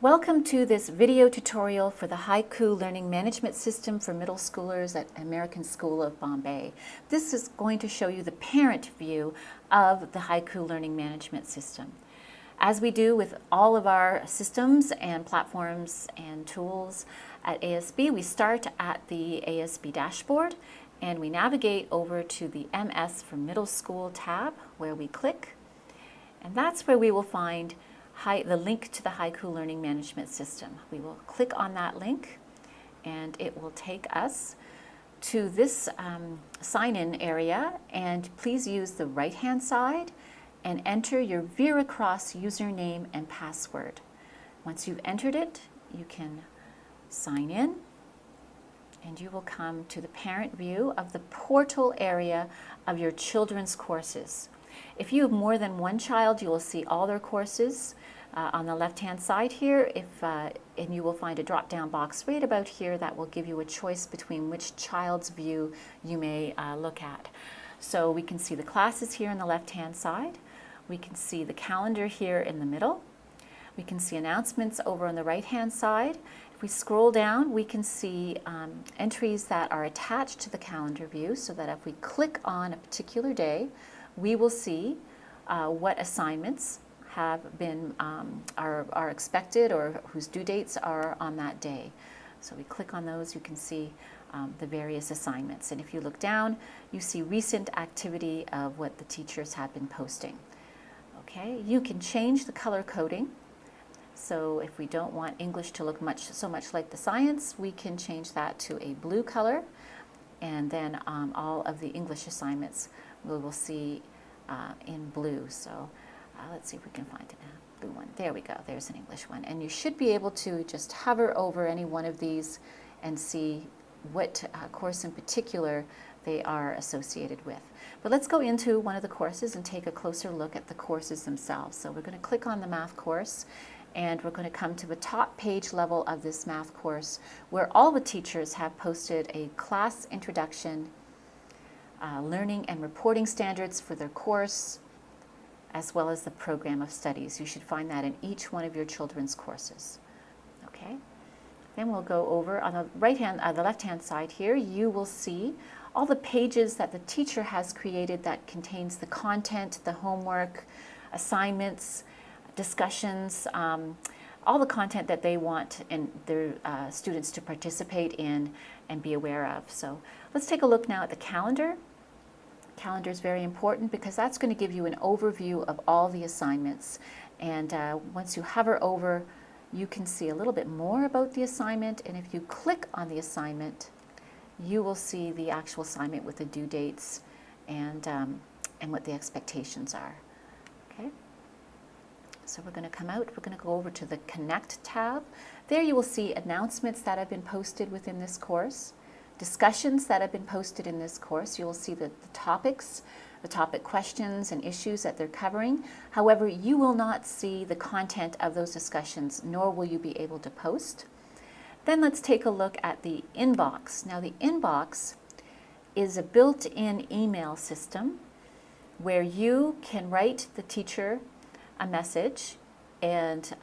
Welcome to this video tutorial for the Haiku Learning Management System for middle schoolers at American School of Bombay. This is going to show you the parent view of the Haiku Learning Management System. As we do with all of our systems and platforms and tools at ASB, we start at the ASB dashboard and we navigate over to the MS for Middle School tab where we click, and that's where we will find the link to the Haiku Learning Management System. We will click on that link and it will take us to this sign-in area, and please use the right-hand side and enter your VeraCross username and password. Once you've entered it, you can sign in and you will come to the parent view of the portal area of your children's courses. If you have more than one child, you will see all their courses on the left-hand side here, and you will find a drop-down box right about here that will give you a choice between which child's view you may look at. So we can see the classes here on the left-hand side. We can see the calendar here in the middle. We can see announcements over on the right-hand side. If we scroll down, we can see entries that are attached to the calendar view, so that if we click on a particular day, we will see what assignments have been are expected or whose due dates are on that day. So we click on those, you can see the various assignments. And if you look down, you see recent activity of what the teachers have been posting. Okay, you can change the color coding. So if we don't want English to look so much like the science, we can change that to a blue color, and then all of the English assignments we will see in blue. So let's see if we can find a blue one. There we go, there's an English one. And you should be able to just hover over any one of these and see what course in particular they are associated with. But let's go into one of the courses and take a closer look at the courses themselves. So we're going to click on the math course, and we're going to come to the top page level of this math course, where all the teachers have posted a class introduction, learning and reporting standards for their course, as well as the program of studies. You should find that in each one of your children's courses. Okay. Then we'll go over on the the left-hand side here. You will see all the pages that the teacher has created that contains the content, the homework, assignments, discussions, all the content that they want their students to participate in and be aware of. So let's take a look now at the calendar. Calendar is very important because that's going to give you an overview of all the assignments. And once you hover over, you can see a little bit more about the assignment. And if you click on the assignment, you will see the actual assignment with the due dates and what the expectations are. Okay. So we're going to come out, we're going to go over to the Connect tab. There you will see announcements that have been posted within this course, discussions that have been posted in this course. You will see the topics, the topic questions and issues that they're covering. However, you will not see the content of those discussions, nor will you be able to post. Then let's take a look at the inbox. Now the inbox is a built-in email system where you can write the teacher a message, and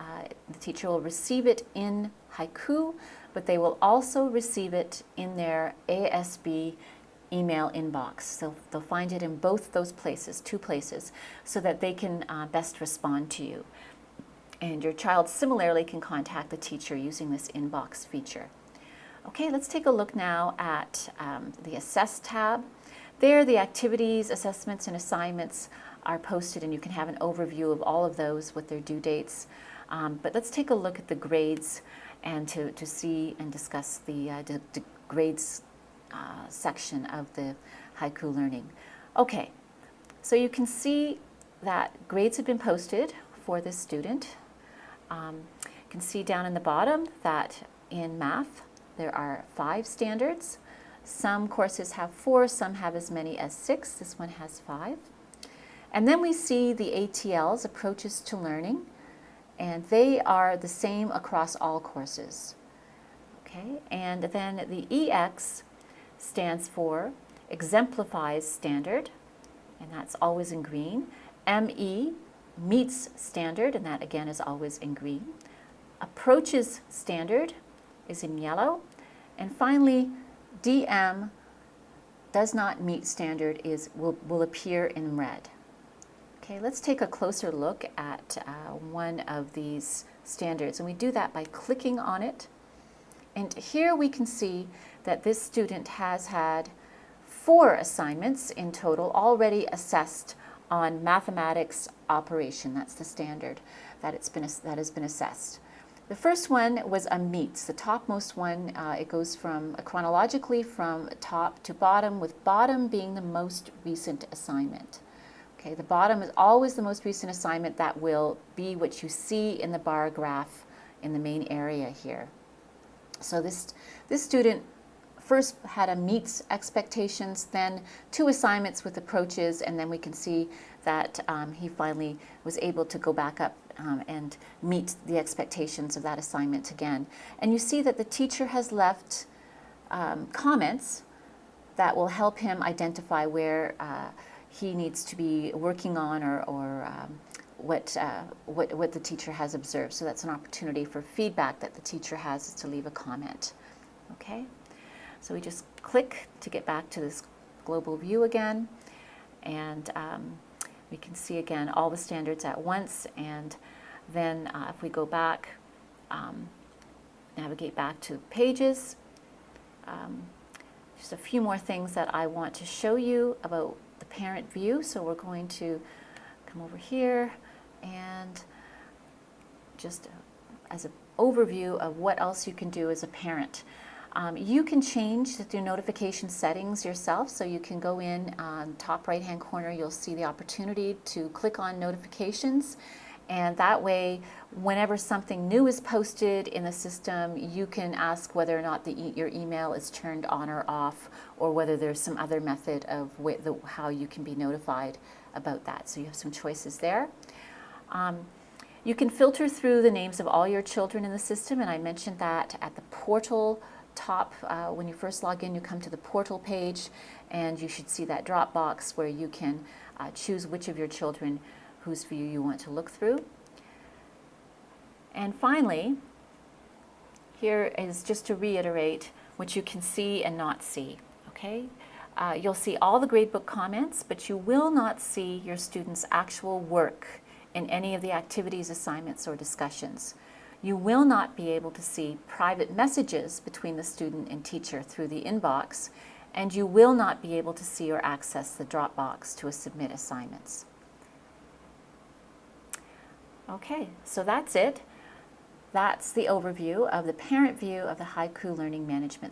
the teacher will receive it in Haiku, but they will also receive it in their ASB email inbox. So they'll find it in both those places, two places, so that they can best respond to you. And your child similarly can contact the teacher using this inbox feature. Okay, let's take a look now at the Assess tab. There, the activities, assessments, and assignments are posted, and you can have an overview of all of those with their due dates. But let's take a look at the grades and to see and discuss the grades section of the Haiku Learning. Okay, so you can see that grades have been posted for this student. You can see down in the bottom that in math there are 5 standards. Some courses have 4, some have as many as 6. This one has 5. And then we see the ATLs, Approaches to Learning, and they are the same across all courses. Okay, and then the EX stands for Exemplifies Standard, and that's always in green. ME meets standard, and that again is always in green. Approaches standard is in yellow. And finally, DM does not meet standard will appear in red. Okay, let's take a closer look at one of these standards, and we do that by clicking on it. And here we can see that this student has had 4 assignments in total already assessed on mathematics operation. That's the standard that has been assessed. The first one was a meets, the topmost one. It goes from chronologically from top to bottom, with bottom being the most recent assignment. Okay, the bottom is always the most recent assignment. That will be what you see in the bar graph in the main area here. So this student first had a meets expectations, then 2 assignments with approaches, and then we can see that he finally was able to go back up and meet the expectations of that assignment again. And you see that the teacher has left comments that will help him identify where he needs to be working on, or what the teacher has observed. So that's an opportunity for feedback that the teacher has, is to leave a comment. Okay, so we just click to get back to this global view again, and we can see again all the standards at once. And then if we go back, navigate back to pages, just a few more things that I want to show you about the parent view. So we're going to come over here, and just as an overview of what else you can do as a parent. You can change the notification settings yourself, so you can go in on top right hand corner. You'll see the opportunity to click on notifications, and that way whenever something new is posted in the system, you can ask whether or not your email is turned on or off, or whether there's some other method of how you can be notified about that. So you have some choices there. You can filter through the names of all your children in the system, and I mentioned that at the portal top. When you first log in, you come to the portal page, and you should see that drop box where you can choose which of your children whose view you want to look through. And finally, here is just to reiterate what you can see and not see. Okay, you'll see all the gradebook comments, but you will not see your students' actual work in any of the activities, assignments, or discussions. You will not be able to see private messages between the student and teacher through the inbox, and you will not be able to see or access the drop box to submit assignments. Okay, so that's it. That's the overview of the parent view of the Haiku Learning Management